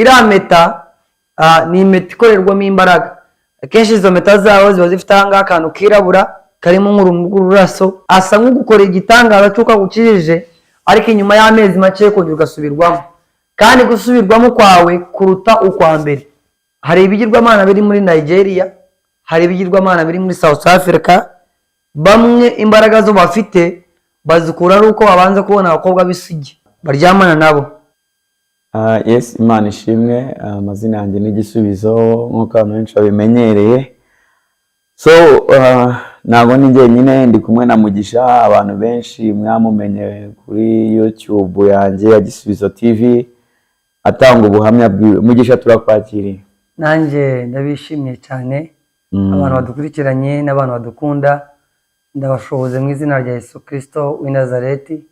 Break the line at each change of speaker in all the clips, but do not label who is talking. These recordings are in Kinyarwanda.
iriya meta ni impeta ikorerwamo imbaraga. Akenshi izo meta zaho ziba zifite ahangaha akantu kirabura karimo nk'urumuri rw'ururaso, asa nk'ugukora igitangaza cy'uko agukijije, ariko inyuma y'amezi make kongera ugasubirwamo, kandi gusubirwamo kwawe kuruta ukwa mbere. Hari ibigirwamana biri muri Nigeria, hari ibigirwamana biri muri South Africa. Bamwe imbaraga zo bafite bazikura ari uko babanza kubona abakobwa b'isugi baryamana nabo.
Yes, Imana ishimwe. Amazina yanjye n'igisubizo nk'uko abantu benshi babimenyereye. So ntabwo ni njyenyine, ndi kumwe na Mugisha. Abantu benshi mwamumenye kuri YouTube yanjye ya Gisubizo TV atanga ubuhamya bwiwe. Mugisha, turakwakiriye.
Nanjye ndabishimiye cyane. Abantu badukurikiranye n'abantu badukunda, ndabashoboze mu izina rya Yesu Kristo w'i Nazareti.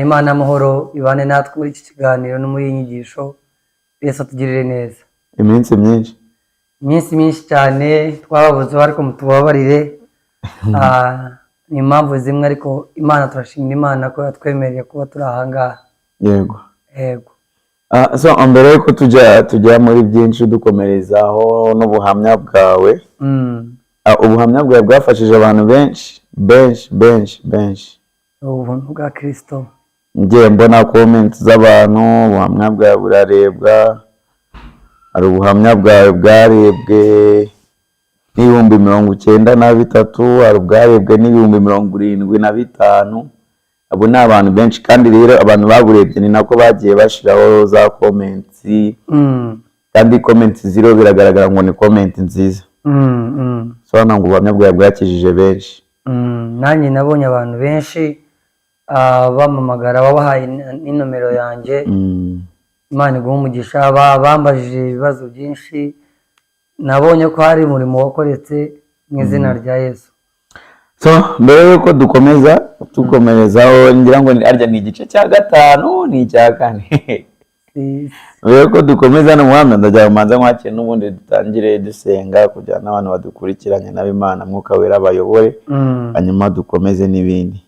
Imana y'amahoro ibane natwe muri iki kiganiro no muri iyi nyigisho. Yesu atugirire neza.
Iminsi myinshi
cyane twababuze, ariko mutubabarire. Ni impamvu zimwe, ariko Imana turashimira Imana ko yatwemereye kuba turi aha ngaha.
Yego.
So
mbere yuko tujya muri byinshi dukomerezaho n'ubuhamya bwawe. Ubuhamya bwawe bwafashije abantu benshi.
Ubuntu bwa Kristo.
Ngiye mbona comments z'abantu, ubuhamya bwawe burarebwa. Hari ubuhamya bwawe bwarebwe n'ibihumbi 93, hari ubwarebwe n'ibihumbi 75. Abo ni abantu benshi, kandi rero abantu baburebye ni nako bagiye bashiraho za comments. Kandi comments zero biragaragara ngo ni comment nziza. So nango ubuhamya bwawe bwakijije benshi.
Nanjye nabonye abantu benshi bamamagara, babahaye n'inomero yanjye. Imana iguhe umugisha. Bambajije ibibazo byinshi, nabonye ko hari umurimo wakoretse mu izina rya Yesu.
So mbere yuko dukomerezaho, ngira ngo arya ni igice cya 5 ni icya 4. Mbere yuko dukomeza no muhamya, ndajya kumanza nk'akene n'ubundi dutangire dusenga kugira n'abantu badukurikiranye n'Imana Mwuka Wera bayobore, hanyuma dukomeze n'ibindi.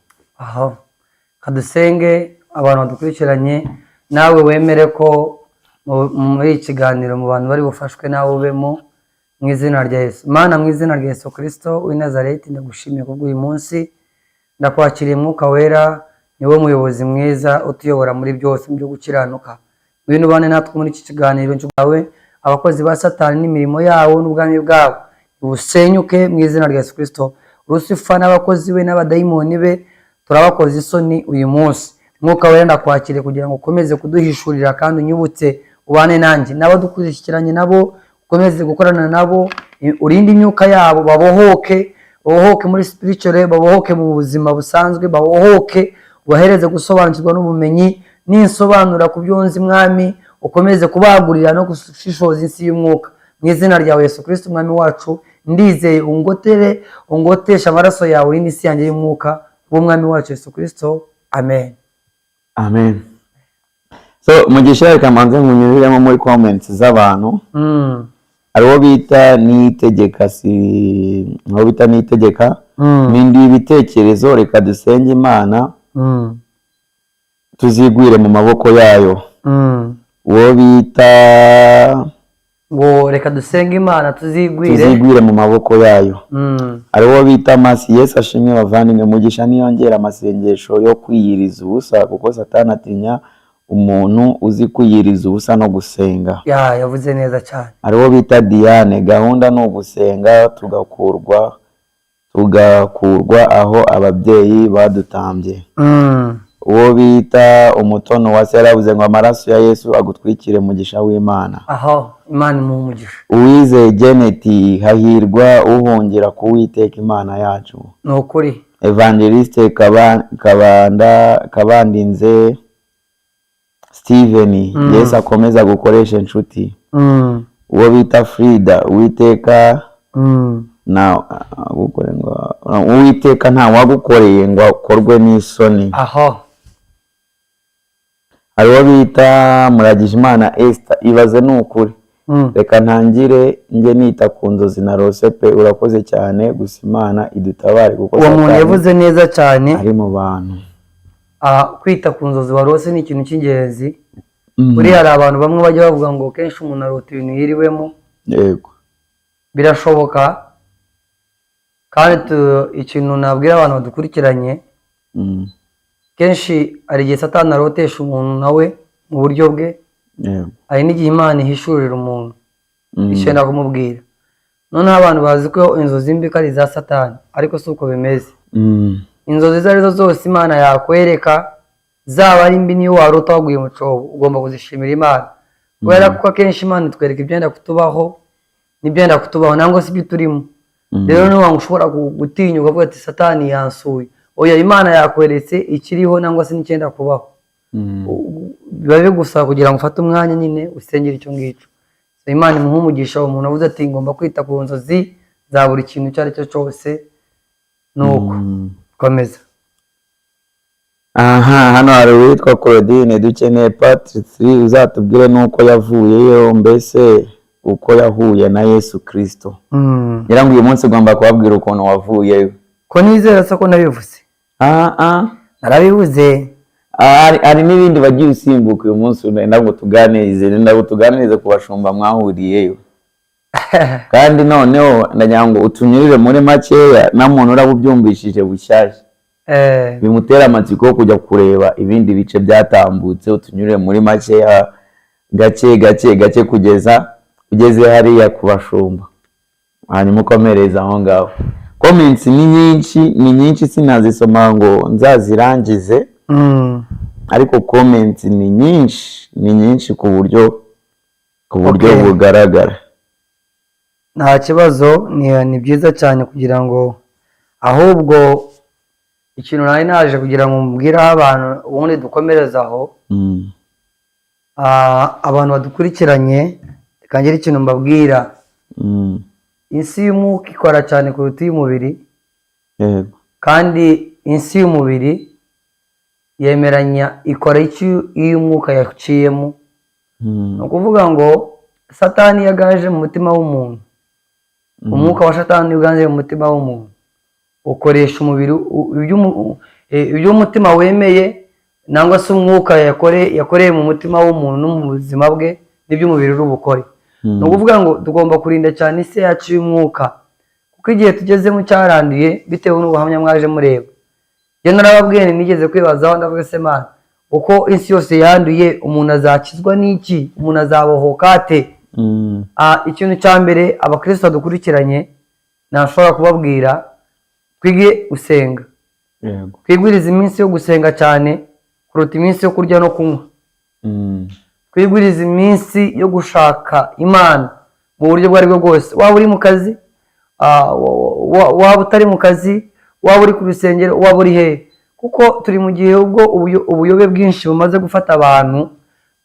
Kadusenge. Abantu badukurikiranye, nawe wemere ko muri iki kiganiro mu bantu bari bufashwe nawe ubemo mu izina rya Yesu. Mana, mu izina rya Yesu Kristo w'i Nazareti, ndagushimiye kubw'uyu munsi. Ndakwakiriye Mwuka Wera, niwe muyobozi mwiza utuyobora muri byose mu byo gukiranuka. Ngwino ubane natwe muri iki kiganiro cyawe. Abakozi ba Satani n'imirimo yawo n'ubwami bwabo busenyuke mu izina rya Yesu Kristo. Lucifer n'abakozi we n'abadayimoni be turabakoze isoni uyu munsi. Mwuka Wera, ndakwakiriye kugira ngo ukomeze kuduhishurira kandi unyibutse, ubane nanjye n'abadukurikiranye nabo, ukomeze gukorana nabo, urinde imyuka yabo, babohoke muri spiritual, babohoke mu buzima busanzwe, babohoke, ubahereze gusobanukirwa n'ubumenyi n'insobanura ku byonzi. Mwami, ukomeze kubagurira no gushishoza insi y'umwuka mu izina rya Yesu Kristo Mwami wacu. Ndizeye ungotesha amaraso yawe urinde isi yanjye y'umwuka, w'Umwami wacu Yesu Kristo. Amen.
So Mugisha, reka manze nkunyuriremo muri comments z'abantu. Ariwo bita Niyitegeka, Mpinduye ibitekerezo, reka dusenge Imana tuzigwire mu maboko yayo. Uwo bita
ngo reka dusenge Imana
tuzigwire mu maboko yayo. Ariwo bita Masi. Yesu ashimwe bavandimwe. Mugisha niyongera amasengesho yo kwiyiriza ubusa, kuko Satani atinya umuntu uzi kwiyiriza ubusa no gusenga.
Yavuze neza cyane.
Ariwo bita Diane. Gahunda ni ugusenga tugakurwa aho ababyeyi badutambye. Uwo bita Umutono wa se yaravuze ngo amaraso ya Yesu agutwikire Mugisha w'Imana.
Imana mu Mugisha.
Uwizeye Janet, hahirwa uhungira ku Uwiteka Imana yacu.
Nukuri.
Evangeliste Kabandinze Steven, Yesu akomeza gukoresha inshuti. Uwo bita Frida, Uwiteka Uwiteka nta wagukoreye ngo akorwe n'isoni. Ariwo bita Muragijimana Esther. Ibaze n'ukuri, reka ntangire nge nita ku nzozi narose pe. Urakoze cyane, gusa Imana idutabare kuko
uwo muntu yavuze neza cyane.
Ari mu bantu.
Kwita ku nzozi warose ni ikintu cy'ingenzi. buri hari abantu bamwe bajya bavuga ngo kenshi umuntu arota ibintu yiriwemo.
Yego.
Birashoboka kandi ikintu nabwira abantu badukurikiranye, kenshi hari igihe Satani arotesha umuntu nawe mu buryo bwe, hari n'igihe Imana ihishurira umuntu ishenda kumubwira. Noneho abantu bazi ko inzozi mbi ari za Satani, ariko si uko bimeze. Inzozi izo arizo zose Imana yakwereka, zaba ari mbi niyo warota waguye mu cobo, ugomba kuzishimira Imana, kubera ko akenshi Imana itwereka ibyenda kutubaho n'ibyenda kutubaho nangwa se ibyo turimo. Rero niyo wangu ushobora gutinyuka uvuga ati Satani yansuye, oya Imana yakweretse ikiriho nangwa se n'icyenda kubaho. Biba bigusaba kugira ngo ufate umwanya nyine usengere icyo ngicyo. Imana imuha umugisha, umuntu avuze ati ngomba kwita ku nzozi za buri kintu icyo ari cyo cyose. Nuko komeza.
Hano hari uwitwa Claudine, dukeneye part 3 uzatubwire nuko yavuyeyo, mbese uko yahuye na Yesu Kristo. Ngira ngo uyu munsi ugomba kubabwira ukuntu wavuyeyo. Ko
nizera se ko nabivuze? Narabivuze.
Ari n'ibindi bagiye usimbuka uyu munsi nabwo tuganirize ku bashumba mwahuriyeyo. Kandi noneho ndagira ngo utunyurire muri makeya na muntu urabubyumvishije bushyashya. Bimutera amatsiko yo kujya kureba ibindi bice byatambutse, utunyurire muri makeya gake ugeze hariya ku bashumba, hanyuma ukomereza aho ngaho. Comments ni nyinshi sinazisoma ngo nzazirangize, ariko comments ni nyinshi ku buryo bugaragara.
Nta kibazo, ni byiza cyane kugira ngo ahubwo ikintu nari naje kugira ngo mbwire abantu ubundi dukomerezaho. Abantu badukurikiranye kangira ikintu mbabwira. Isi y'umwuka ikora cyane kuruta iy'umubiri. Kandi isi y'umubiri yemeranya ikora icyo iy'umwuka yaciyemo. Ni ukuvuga ngo Satani yaganje mu mutima w'umuntu, umwuka wa Satani uganje mu mutima w'umuntu, ukoresha umubiri iby'umutima wemeye nangwa se umwuka yakoreye mu mutima w'umuntu no mu buzima bwe n'iby'umubiri uri bukore. Ni ukuvuga ngo tugomba kurinda cyane isi yacu y'umwuka, kuko igihe tugezemo cyaranduye bitewe n'ubuhamya mwaje mureba. Njye narababwiye nigeze kwibazaho ndavuga se Mana, uko isi yose yanduye umuntu azakizwa n'iki? Umuntu azabohoka ate? Ikintu cya mbere abakristo dukurikiranye nashobora kubabwira, twige gusenga. Twigwiriza iminsi yo gusenga cyane kuruta iminsi yo kurya no kunywa. Twigwiriza iminsi yo gushaka Imana mu buryo bwo aribwo bwose, waba uri mu kazi, waba utari mu kazi, waba uri ku rusengero, waba uri hehe, kuko turi mu gihe ubwo ubuyobe bwinshi bumaze gufata abantu,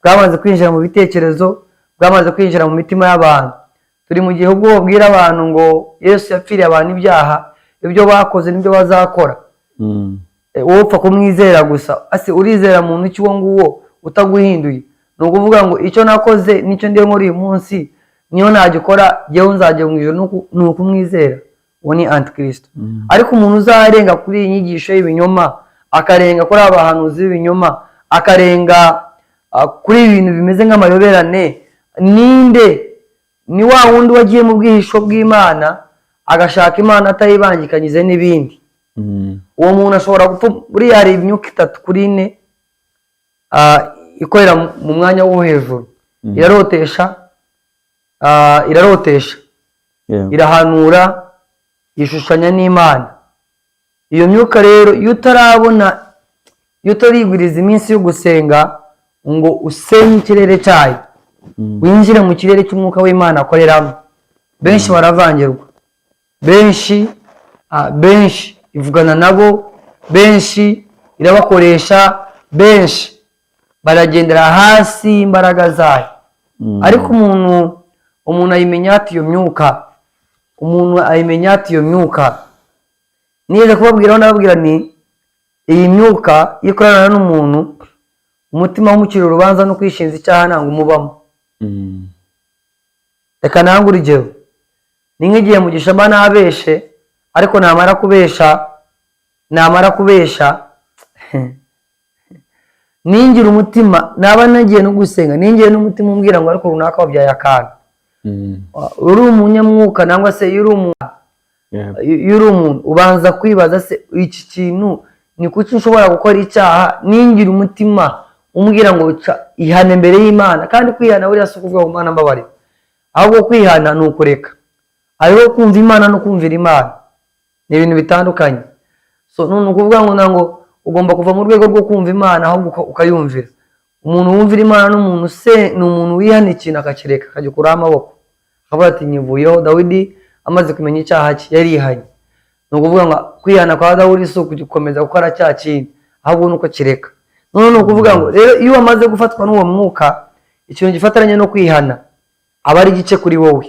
bwamaze kwinjira mu bitekerezo, bwamaze kwinjira mu mitima y'abantu. Turi mu gihe ubwo babwira abantu ngo Yesu yapfiriye abantu ibyaha, ibyo bakoze nibyo bazakora. Wowe upfa kumwizera gusa, ase urizera muntu iki uwo nguwo utaguhinduye? Ni ukuvuga ngo icyo nakoze nicyo ndiyo muri uyu munsi, niyo nagikora jyewe nzajya mu ijuru, ni ukumwizera. Uwo ni antikristo. Ariko umuntu uzarenga kuri iyi nyigisho y'ibinyoma, akarenga kuri abahanuzi b'ibinyoma, akarenga kuri ibintu bimeze nk'amayoberane, ninde? Ni wa wundi wagiye mu bwihisho bw'Imana agashaka Imana atayibangikanyize n'ibindi. Uwo muntu ashobora gupfa. Buriya hari imyuka 3 kuri 4 ikorera mu mwanya wo hejuru. Irarotesha, irahanura, yishushanya n'Imana. Iyo myuka rero iyo utarigwiriza iminsi yo gusenga ngo usenye ikirere cyayo, winjire mu kirere cy'umwuka w'Imana akoreramo, benshi baravangirwa, benshi ivugana nabo, benshi irabakoresha, benshi baragendera hasi imbaraga zayo. Ariko umuntu ayimenya ati iyo myuka, nize kubabwiraho nababwira ni iyi myuka ikorana n'umuntu, umutima w'umukiro urubanza no kwishinza icyaha ntabwo umubamo. Reka nange urugero, ni nk'igihe Mugisha mba nabeshe, ariko namara kubesha ningira umutima naba nagiye no gusenga ningiye n'umutima umbwira ngo ariko runaka wabyaye akana uri umunyamwuka nangwa se uri umuntu ubanza kwibaza se iki kintu ni kuki nshobora gukora icyaha ningira umutima umbwira ngo ihane mbere y'Imana kandi kwihana buriya si ukuvuga ngo Imana mbabarira ahubwo kwihana ni ukureka ariho kumva Imana no kumvira Imana ni ibintu bitandukanye so none ukuvuga ngo nango ugomba kuva mu rwego rwo kumva Imana ahubwo ukayumvira umuntu wumvira Imana n'umuntu se ni umuntu wihana ikintu akakireka akagikuraho amaboko akavuga ati nyivuyeho. Dawidi amaze kumenya icyaha cye yarihanye ni ukuvuga ngo kwihana kwa Dawidi si ukugikomeza gukora cya kintu ahubwo nuko kireka none ni ukuvuga ngo rero iyo wamaze gufatwa n'uwo mwuka ikintu gifataranye no kwihana aba ari igice kuri wowe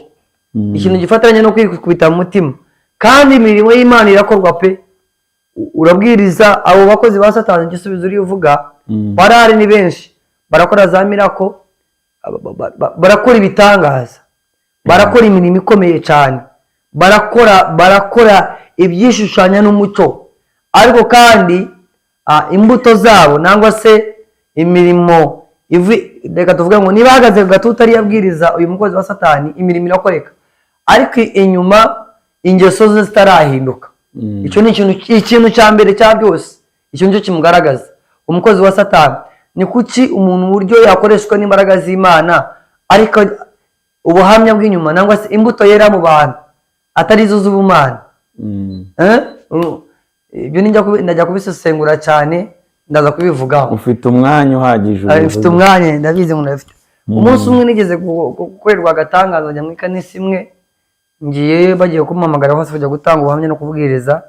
ikintu gifataranye no kwikubita mu mutima kandi imirimo y'Imana irakorwa pe urabwiriza abo bakozi ba Satani igisubizo uri uvuga barahari ni benshi barakora za mirako barakora ibitangaza barakora imirimo ikomeye cyane barakora ibyishushanya n'umuco ariko kandi imbuto zabo nangwa se imirimo reka tuvuga ngo niba ahagaze gatuta ari yabwiriza uyu mukozi wa Satani imirimo irakoreka ariko inyuma ingeso ze zitarahinduka icyo ni ikintu cya mbere cya byose icyo nicyo kimugaragaza umukozi wa Satani ni kuki umuntu uburyo yakoreshwa n'imbaraga z'Imana ariko ubuhamya bw'inyuma nangwa se imbuto yera mu bantu atari zo z'ubumana ibyo ndajya kubisesengura cyane ndaza kubivugaho.
Ufite umwanya uhagije
ufite umwanya ndabizi ngo ndafite umunsi umwe nigeze gukorerwa agatangaza njya mu ikanisa imwe ngiye bagiye kumpamagara hose kujya gutanga ubuhamya no kubwiriza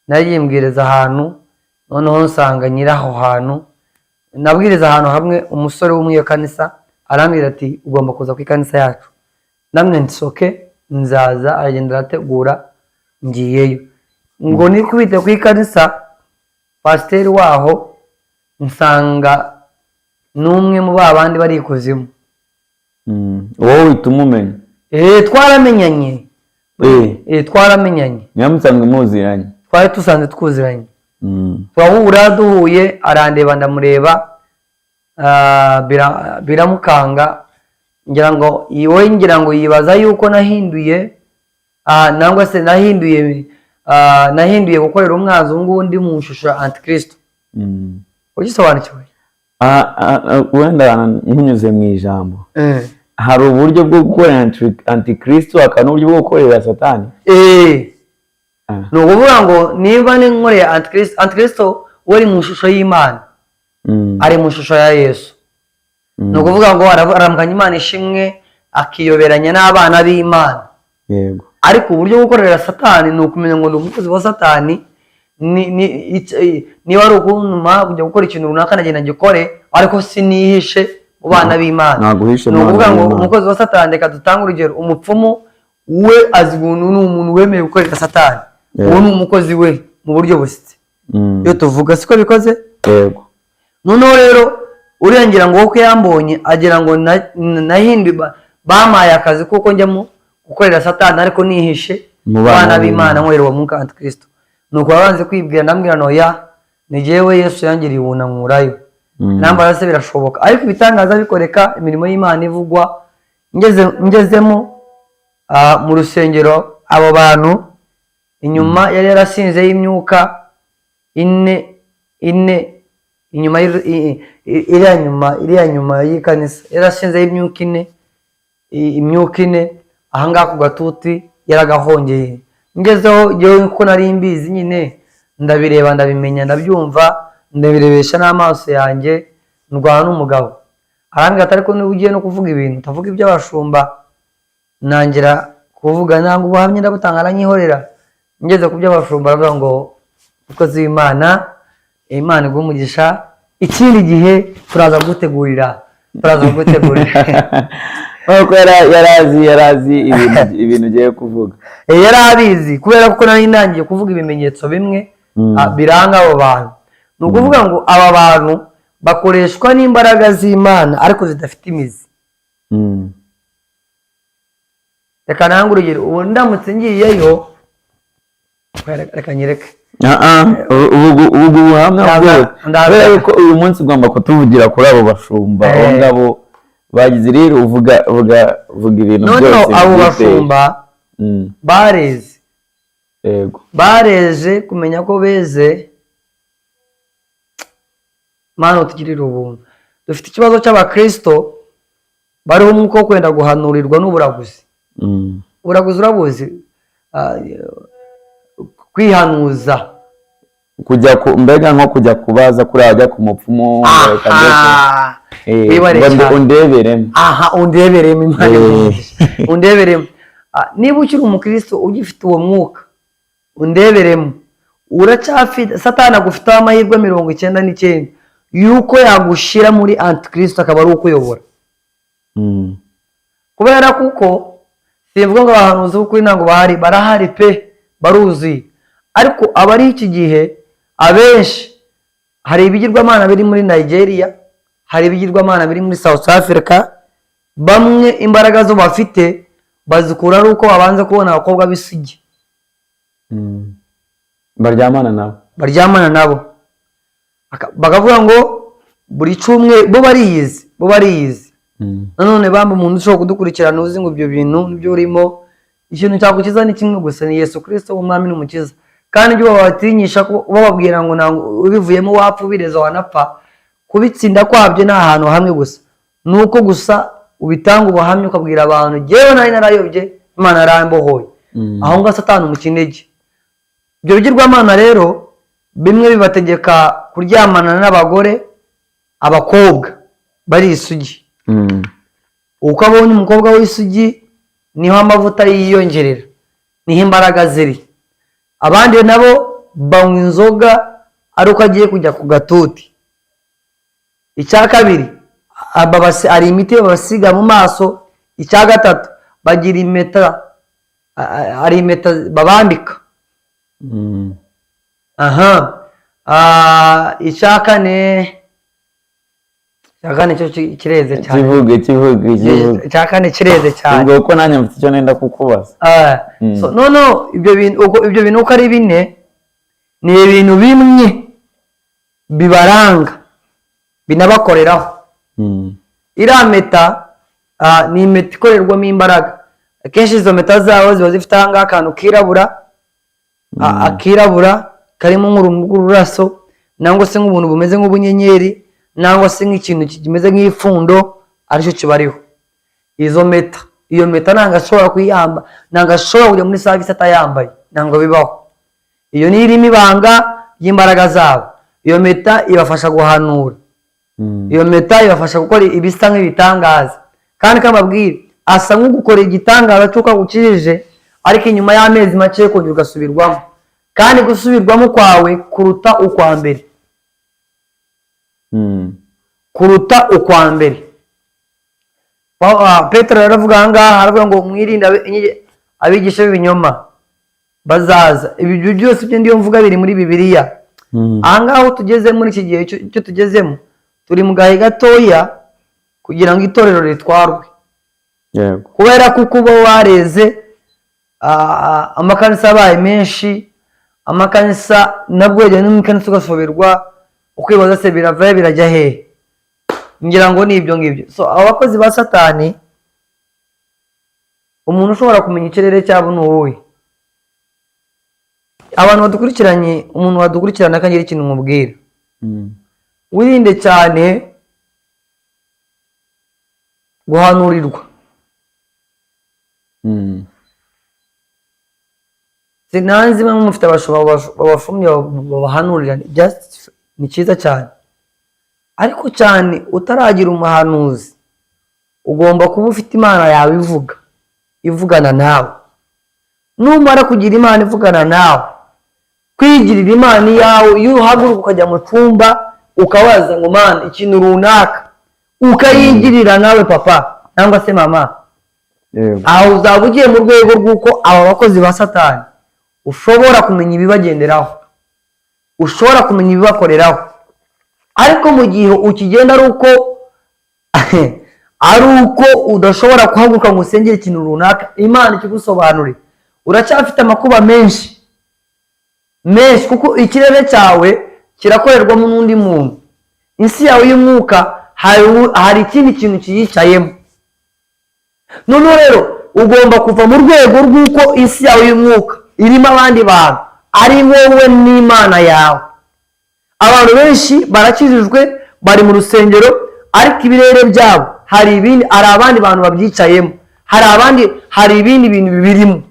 nagiye mbwiriza ahantu noneho nsanga nyiraho hantu nabwiriza ahantu hamwe umusore w'umwiyo kanisa arambwira ati ugomba kuza ku ikanisa yacu namwe nsoke nzaza aragenda arategura ngiyeyo ngo ni kubita ku ikanisa pasiteri waho nsanga n'umwe mu babandi bari ikuzimu
wowe uhita umumenya
twaramenyanye twaramenyanye
nyamusanzwe muziranye
twari dusanzwe twuziranye turahura duhuye arandeba ndamureba biramukanga ngira ngo yibaza yuko nahinduye nangwa se nahinduye gukorera umwanzi ngundi mu shusho ya Antikristo ugisobanukiwe
wenda nkunyuze mu ijambo hari uburyo bwo gukorera Antikristo hakaba n'uburyo bwo gukorera Satani
ni ukuvuga ngo niba ninkoreye Antikristo wari mu shusho y'Imana ari mu shusho ya Yesu ni ukuvuga ngo aramukanya Imana ishimwe akiyoberanya n'abana b'Imana
yego
ariko uburyo bwo gukorera Satani ni ukumenya ngo ni umukozi wa Satani niba ari ukuntuma kujya gukora ikintu runaka nagenda ngikore ariko sinihishe mu bana b'Imana ni ukuvuga ngo umukozi wa Satani reka dutange urugero umupfumu we azi ubuntu ni umuntu wemeye gukorera Satani uwo ni umukozi we mu buryo busitse iyo tuvuga siko bikoze
yego
noneho rero uriya ngo wowe yambonye agira ngo nahinduye bamaye akazi kuko njyamo gukorera Satani ariko nihishe mu bana b'Imana nkorera uwo mwuka Antikristo nuko babanze kwibwira ndambwira noya ni jewe Yesu yangiriye ubunankurayo nambara se birashoboka ariko ibitangaza bikoreka imirimo y'Imana ivugwa ngezemo mu rusengero abo bantu inyuma yari yarasinze y'imyuka ine inyuma iriya nyuma y'ikanisa yarasinze y'imyuka ine ahangaha ku gatuti yaragahongeye ngezeho yewe ko nari mbizi nyine ndabireba ndabimenya ndabyumva ndabirebesha n'amaso yanjye ndwana n'umugabo arambwira ati ariko niba ugiye no kuvuga ibintu utavuga iby'abashumba nangira kuvuga ntabwo ubuhamya ndabutanga aranyihorera ngeze ku by'abashumba aravuga ngo umukozi w'Imana Imana iguhe umugisha ikindi gihe turaza kugutegurira
nuko yarazi ibintu ugiye kuvuga
yari abizi kubera ko nari nangiye kuvuga ibimenyetso bimwe biranga abo bantu ni ukuvuga ngo aba bantu bakoreshwa n'imbaraga z'Imana ariko zidafite imizi reka nange urugero ubu ndamutse ngiyeyo reka nyereke
ubu buhamya bwo kubera yuko uyu munsi ugomba kutuvugira kuri abo bashumba abo ngabo bagize rero uvuga ibintu byose
noneho abo bashumba bareze
yego
bareze kumenya ko beze Mana utugirire ubuntu dufite ikibazo cy'abakristo bariho umwuka wo kwenda guhanurirwa n'uburaguzi uburaguzi urabuzi kwihanuza
kujya mbega nko kujya kubaza kuri ajya ku mupfumu undeberemo
undeberemo Imana undeberemo niba ukiri umukristo ugifite uwo mwuka undeberemo uracyafite Satani agufiteho amahirwe 99 yuko yagushira muri antikristo akaba ari ukuyobora kubera kuko simvuga ngo abahanuzi b'ukuri ntabwo barahari pe baruzuye ariko abari iki gihe abenshi hari ibigirwamana biri muri Nigeria hari ibigirwamana biri muri South Africa bamwe imbaraga zo bafite bazikura ari uko babanza kubona abakobwa b'isugi baryamana nabo bakavuga ngo buri cyumwe bo bariyizi nanone bamba umuntu ushobora kudukurikirana uzi ngo ibyo bintu nibyo urimo ikintu cyagukiza ni kimwe gusa ni Yesu Kristo umwami n'umukiza kandi ibyo babatinyisha bababwira ngo ntabwo ubivuyemo wapfa ubireza wanapfa kubitsinda kwabyo ni ahantu hamwe gusa nuko gusa ubitanga ubuhamya ukabwira abantu jewe nari narayobye Imana yarambohoye aho ngaho Satani umukinege ibyo bigirwamana rero bimwe bibategeka kuryamana n'abagore abakobwa bari isugi uko abonye umukobwa w'isugi niho amavuta yiyongerera niho imbaraga ziri abandi nabo banywa inzoga ari uko agiye kujya ku gatuti icya kabiri ari imiti babasiga mu maso icya gatatu bagira impeta ari impeta babambika icya kane cyo kireze cyane
kivuge
icya kane kireze cyane
ubwo ko nanjye mfite icyo nenda kukubaza
no ibyo bintu uko ari bine ni ibintu bimwe bibaranga binabakoreraho iriya meta ni impeta ikorerwamo imbaraga akenshi izo meta zabo ziba zifite ahangaha akantu kirabura karimo nk'urumuri rw'ururaso nangwa se nk'ubuntu bumeze nk'ubunyenyeri nangwa se nk'ikintu kimeze nk'ipfundo aricyo kibariho iyo meta ntabwo ashobora kuyamba ntabwo ashobora kujya muri service atayambaye ntabwo bibaho iyo ni irimo ibanga ry'imbaraga zabo iyo meta ibafasha guhanura iyo meta ibafasha gukora ibisa nk'ibitangaza kandi kamabwire asa nk'ugukora igitangaza cy'uko agukijije ariko inyuma y'amezi make kongera ugasubirwamo kandi gusubirwamo kwawe kuruta ukwa mbere Petero yaravuga ahangaha aravuga ngo mwirinde abigisha b'ibinyoma bazaza ibi byose ibyo ndiyo mvuga biri muri Bibiliya ahangaha aho tugeze muri iki gihe cyo tugezemo turi mu gahe gatoya kugira ngo itorero ritwarwe kubera kuko uba wareze amakanisa abaye menshi amakanisa nabwo yajya n'umukanisa ugasoberwa ukwibaza se biravaye birajya hehe ngira ngo ni ibyo ngibyo so abakozi ba Satani umuntu ushobora kumenya ikirere cyabo ni wowe abantu badukurikiranye umuntu wadukurikirana akagira ikintu mubwira wirinde cyane guhanurirwa sinanzi bamwe mufite babashumye babahanurira ni cyiza cyane ariko cyane utaragira umuhanuzi ugomba kuba ufite Imana yawe ivugana nawe numara kugira Imana ivugana nawe kwigirira Imana yawe iyo uhaguruka ukajya mu cyumba ukabaza ngo Mana ikintu runaka ukayigirira nawe papa cyangwa se mama aho uzaba ugiye mu rwego rw'uko aba bakozi ba Satani ushobora kumenya ibibagenderaho ushobora kumenya ibibakoreraho ariko mu gihe ukigenda ari uko udashobora kuhaguruka ngo usengere ikintu runaka Imana ikigusobanurire uracyafite amakuba menshi menshi, kuko ikirere cyawe kirakorerwamo n'undi muntu. Isi yawe y'umwuka hari ikindi kintu kiyicayemo. Noneho rero ugomba kuva mu rwego rw'uko isi yawe y'umwuka irimo abandi bantu, ari wowe n'Imana yawe. Abantu benshi barakijijwe, bari mu rusengero, ariko ibirere byabo hari abandi bantu babyicayemo, hari ibindi bintu bibirimo.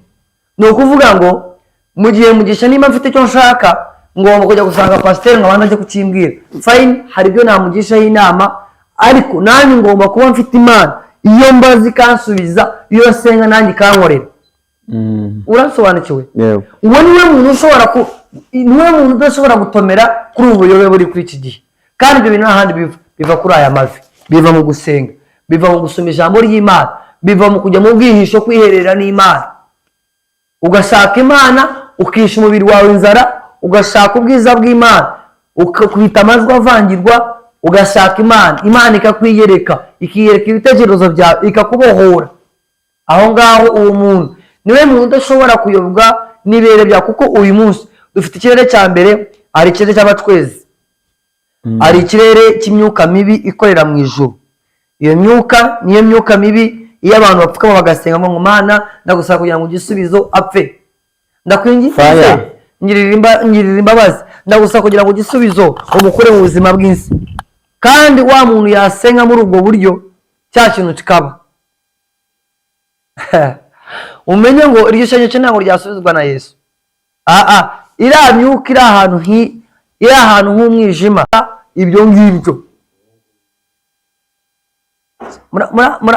Ni ukuvuga ngo mu gihe mugisha niba mfite icyo nshaka, ngomba kujya gusanga pasiteri ngo abanze kukimbwira, fine, hari ibyo namugishaho inama, ariko nanjye ngomba kuba mfite Imana, iyo mbazi ikansubiza, iyo senga nanjye ikankorera. Urasobanukiwe? Uwo niwe muntu udashobora gutomera kuri ubu buyobe buri kuri iki gihe. Kandi ibyo bintu n'ahandi biva kuri aya mavi, biva mu gusenga, biva mu gusoma ijambo ry'Imana, biva mu kujya mu bwihisho kwiherera n'Imana, ugashaka Imana, ukisha umubiri wawe inzara, ugashaka ubwiza bw'Imana, ukakwita amajwi avangirwa, ugashaka Imana ikakwiyereka, ikiyereka ibitekerezo byawe, ikakubohora. Aho ngaho uwo muntu niwe muntu udashobora kuyobwa n'ibirere byawe, kuko uyu munsi dufite ikirere cya mbere, hari ikirere cy'abacwezi, hari ikirere cy'imyuka mibi ikorera mu ijuru. Iyo myuka niyo myuka mibi, iyo abantu bapfukama bagasenga ngo Mana ndagusaba kugira ngo igisubizo apfe, ndakwinginze ngirira imbabazi, ndagusaba kugira ngo igisubizo umukure mu buzima bw'isi. Kandi wa muntu yasenga muri ubwo buryo, cya kintu kikaba. Umenye ngo iryo shenyo cye ntabwo ryasubizwa na Yesu. Iriya myuka iri ahantu h'umwijima, ibyo ngibyo.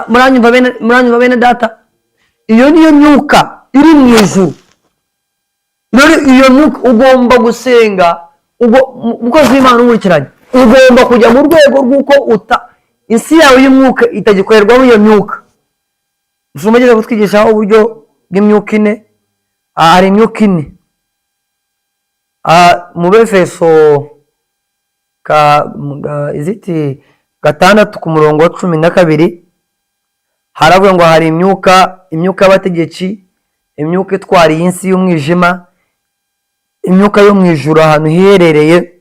Muranyumva bene data? Iyo niyo myuka iri mu ijuru. Iyo myuka ugomba gusenga, umukozi w'Imana umurikiranye, ugomba kujya mu rwego rw'uko isi yawe y'umwuka itagikorerwamo iyo myuka. Ushobora kutwigishaho uburyo bw'imyuka ine. Hari imyuka ine mu Befeso 6 ku murongo wa 12 haravuga ngo hari imyuka y'abategetsi, imyuka itwara iyi nsi y'umwijima, imyuka yo mu ijuru ahantu hiherereye.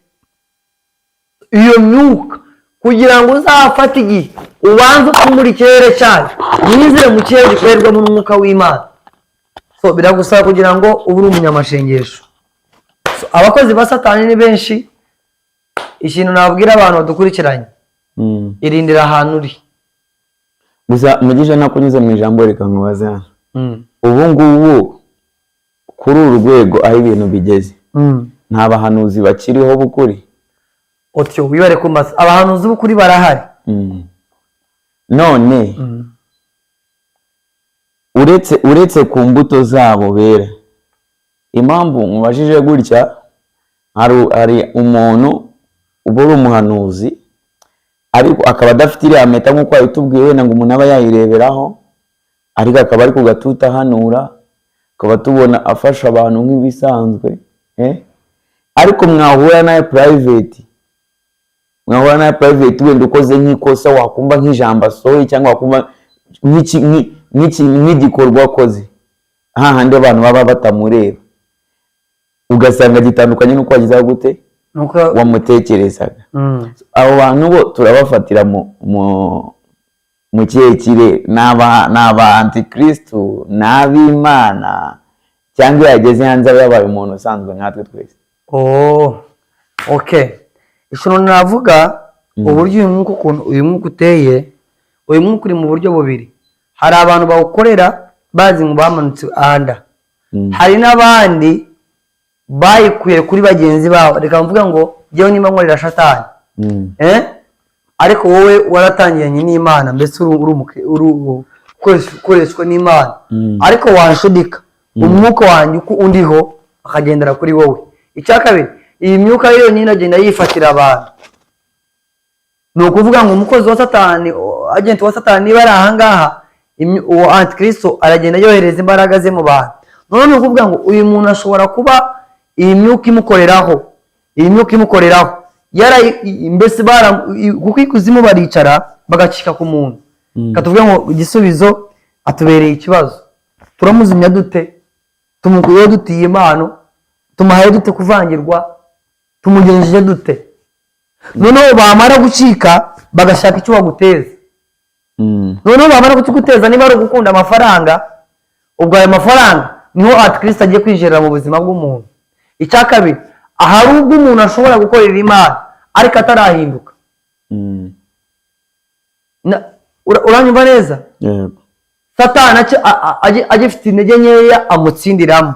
Iyo myuka kugira ngo uzafate igihe ubanze ukumura ikirere cyayo, yinjire mu kirere gikorerwamo n'umwuka w'Imana, biragusaba kugira ngo ube uri umunyamashengesho. Abakozi ba Satani ni benshi. Ikintu nabwira abantu badukurikiranye, irindira ahantu uri.
Gusa mugisha nakunyuze mu ijambo reka nkubaza, ubu ngubu kuri uru rwego aho ibintu bigeze, nta bahanuzi bakiriho bukuri?
Otyo wibare ku masa, abahanuzi b'ukuri barahari.
None uretse ku mbuto zabo bera, impamvu mubajije gutya, hari umuntu uba uri umuhanuzi ariko akaba adafite iriya mpeta nk'uko yabitubwiye, wenda ngo umuntu aba yayireberaho, ariko akaba ari ku gatuta ahanura, akaba tubona afasha abantu nk'ibisanzwe, ariko mwahura nawe private, wenda ukoze nk'ikosa, wakumva nk'ijambo asohoye cyangwa wakumva nk'igikorwa akoze, hahandi abantu baba batamureba, ugasanga gitandukanye n'uko wagizeho gute wamutekerezaga. Abo bantu bo turabafatira mu kihe kirere? Ni aba antikristo, ni ab'Imana, cyangwa yageze hanze yabaye umuntu usanzwe nkatwe twese?
Ikintu navuga, uburyo uyu mwuka uteye, uyu mwuka uri mu buryo bubiri. Hari abantu bawukorera bazi ngo bamanutse ahanda, hari n'abandi bayikuye kuri bagenzi babo. Reka mvuga ngo jyewe nimba nkorera Satani, ariko wowe waratangiranye n'Imana, mbese ukoreshwa n'Imana, ariko wanshudika umwuka wanjye uko undiho akagendera kuri wowe. Icya kabiri, iyi myuka yonyine agenda yifatira abantu. Ni ukuvuga ngo umukozi wa Satani, agenti wa Satani niba ari ahangaha, uwo antikristo aragenda yohereza imbaraga ze mu bantu. None ni ukuvuga ngo uyu muntu ashobora kuba iyi myuka imukoreraho, mbese kuko ikuzimu baricara bagacika ku muntu, katuvuga ngo igisubizo atubereye ikibazo, turamuzimya dute, tumukuyeho dutiye impano, tumuhaye dute kuvangirwa, tumugenjeje dute? Noneho bamara gucika bagashaka icyo baguteza. Noneho bamara kuguteza niba ari gukunda amafaranga, ubwo ayo mafaranga niho Antikristo agiye kwinjira mu buzima bw'umuntu. Icya kabiri, ahari ubwo umuntu ashobora gukorera Imana ariko atarahinduka. Uranyumva neza?
Yego.
Satani agifite intege nkeya amutsindiramo.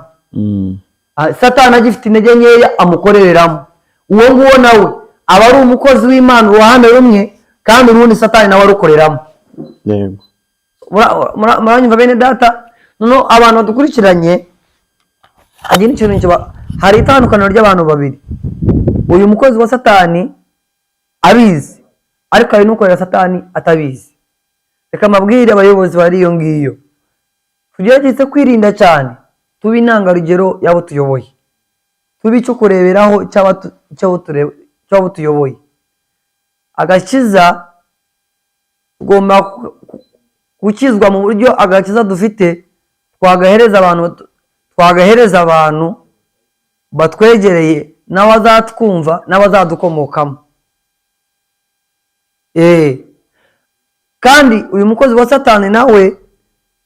Satani agifite intege nkeya amukorereramo. Uwo nguwo nawe aba ari umukozi w'Imana uruhande rumwe, kandi urundi Satani nawe arukoreramo.
Yego.
Muranyumva bene data? Noneho abantu badukurikiranye, hari itandukaniro ry'abantu babiri. Uyu mukozi wa Satani abizi, ariko hari n'ukorera Satani atabizi. Reka mabwire abayobozi bari iyo ngiyo, tugerageze kwirinda cyane, tuba intangarugero y'abo tuyoboye, tuba icyo kureberaho cy'abo tuyoboye. Agakiza tugomba gukizwa mu buryo agakiza dufite twagahereza abantu batwegereye, n'abazatwumva n'abazadukomokamo. Kandi uyu mukozi wa Satani nawe,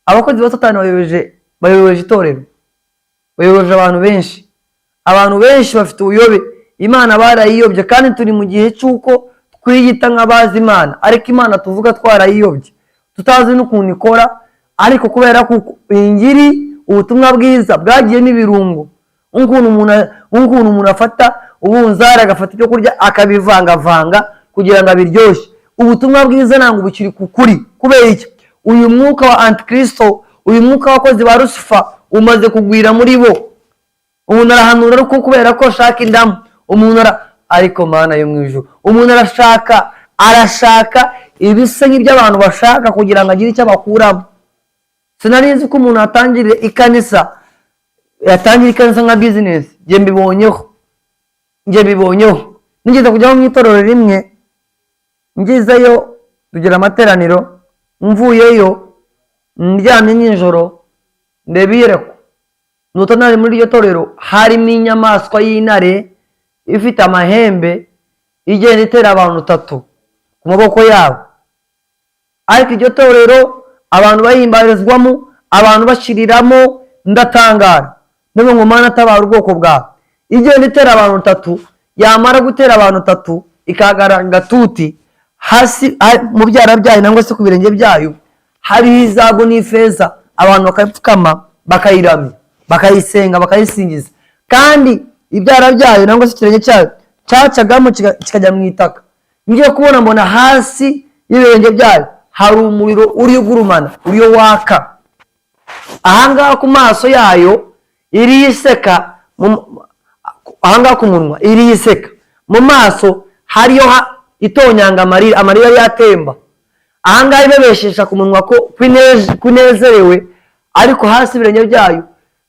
abakozi ba Satani bayobeje itorero, bayobeje abantu benshi. Abantu benshi bafite ubuyobe, Imana barayiyobye, kandi turi mu gihe cy'uko twiyita nk'abazi Imana, ariko Imana tuvuga twarayiyobye, tutazi n'ukuntu ikora. Ariko kubera ko ingiri ubutumwa bwiza bwagiye n'ibirungo, ukuntu umuntu afata ubunzara agafata ibyo kurya akabivangavanga kugira ngo abiryoshye. Ubutumwa bwiza ntabwo bukiri kukuri. Kubera iki? Uyu mwuka wa Antikristo, uyu mwuka w'abakozi ba Lucifer umaze kugwira muri bo. Umuntu arahanura ariko kubera ko ashaka indamu. Ariko Mana yo mu ijuru, umuntu arashaka ibisa nk'iby'abantu bashaka kugira ngo agire icyo abakuramo. Sinari nzi ko umuntu yatangira ikanisa nka business. Njye mbibonyeho. Nigeze kujya mu itorero rimwe, ngezeyo tugira amateraniro, mvuyeyo ndyamye nijoro ndeba iyereko. Nuko nari muri iryo torero harimo inyamaswa y'intare ifite amahembe igenda itera abantu 3 ku maboko yabo. Ariko iryo torero abantu bahimbarizwamo, abantu bashiriramo, ndatangara. None ngo Mana atabara ubwoko bwawe. Igenda itera abantu 3, yamara gutera abantu 3 ikagara gatuti hasi mu byara byayo nangwa se ku birenge byayo hari izago n'ifeza. Abantu bakapfukama bakayiramya, bakayisenga, bakayisingiza, kandi ibyara byayo nangwa se ikirenge cyayo cyacagamo kikajya mu itaka. Ngiye kubona mbona hasi y'ibirenge byayo hari umuriro uri gurumana, uri waka. Ahangaha ku maso yayo iri yiseka, ahangaha ku munwa iri yiseka, mu maso hariyo itonyanga amarira yatemba. Ahangaha ibebeshesha ku munwa ko kunezerewe, ariko hasi ibirenge byayo.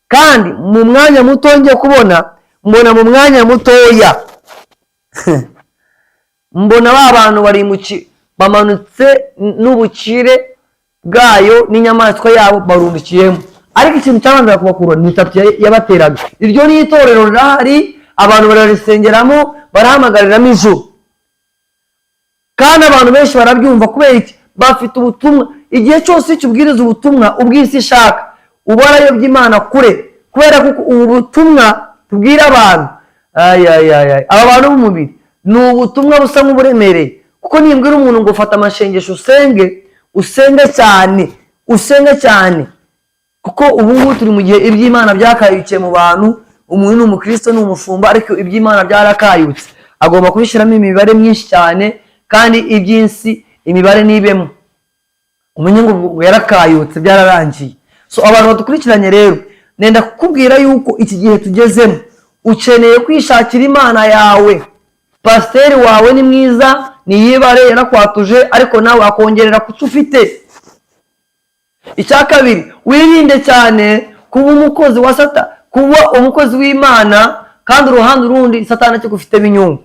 Kandi mu mwanya muto ngiye kubona, mbona mu mwanya mutoya mbona ba bantu bamanutse n'ubukire bwayo n'inyamaswa yabo barundikiyemo. Ariko ikintu cyabanza kubakura ni itatu yabateraga. Iryo ni itorero rirahari, abantu bararisengeramo, barahamagarira ijuru, kandi abantu benshi barabyumva. Kubera iki? Bafite ubutumwa. Igihe cyose cyubwiriza ubutumwa ubwisi ishaka, ubarayobye Imana kure. Kubera ko ubu butumwa tubwira abantu, aba bantu b'umubiri, ni ubutumwa busa nk'uburemereye. Kuko nimbwira umuntu ngo ufata amashengesho usenge cyane, kuko ubu ngubu turi mu gihe iby'Imana byakayukiye mu bantu. Umuntu ni umukristo, ni umushumba, ariko iby'Imana byarakayutse. Agomba kubishyiramo imibare myinshi cyane, kandi iby'insi imibare nibemo, umenye ngo yarakayutse, byararangiye. So abantu badukurikiranye rero, nenda kukubwira yuko iki gihe tugezemo ukeneye kwishakira Imana yawe. Pasiteri wawe ni mwiza, niyibare, yarakwatuje, ariko nawe akongerera kucyo ufite. Icya kabiri, wirinde cyane kuba umukozi wa Satani, kuba umukozi w'Imana kandi uruhande urundi Satani akigufite binyungu.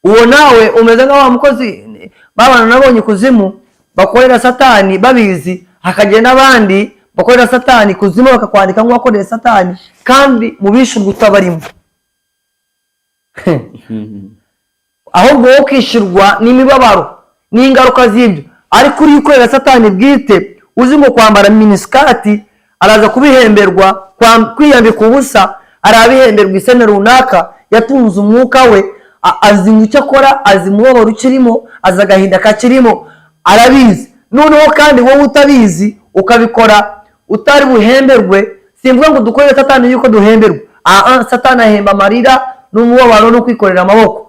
Uwo nawe umeze nka wa mukozi babana nabonye kuzimu bakorera Satani babizi, hakagenda abandi wakorera satani kuzimu bakakwandika nk'uwakorera satani kandi mu bishurwa utabarimo. Ahubwo wowe ukishyurwa n'imibabaro n'ingaruka z'ibyo. Ariko uri ukorera satani bwite uzi ngo kwambara miniskati araza kubihemberwa, kwiyambika ubusa arabihemberwa isene runaka, yatunze umwuka we, azi icyo akora, azi umubabaro ukirimo, azi agahinda kakirimo, arabizi. Noneho kandi wowe utabizi ukabikora utari buhemberwe. Simvuga ngo dukorere satani yuko duhemberwa, satani ahemba amarira n'umubabaro no kwikorera amaboko.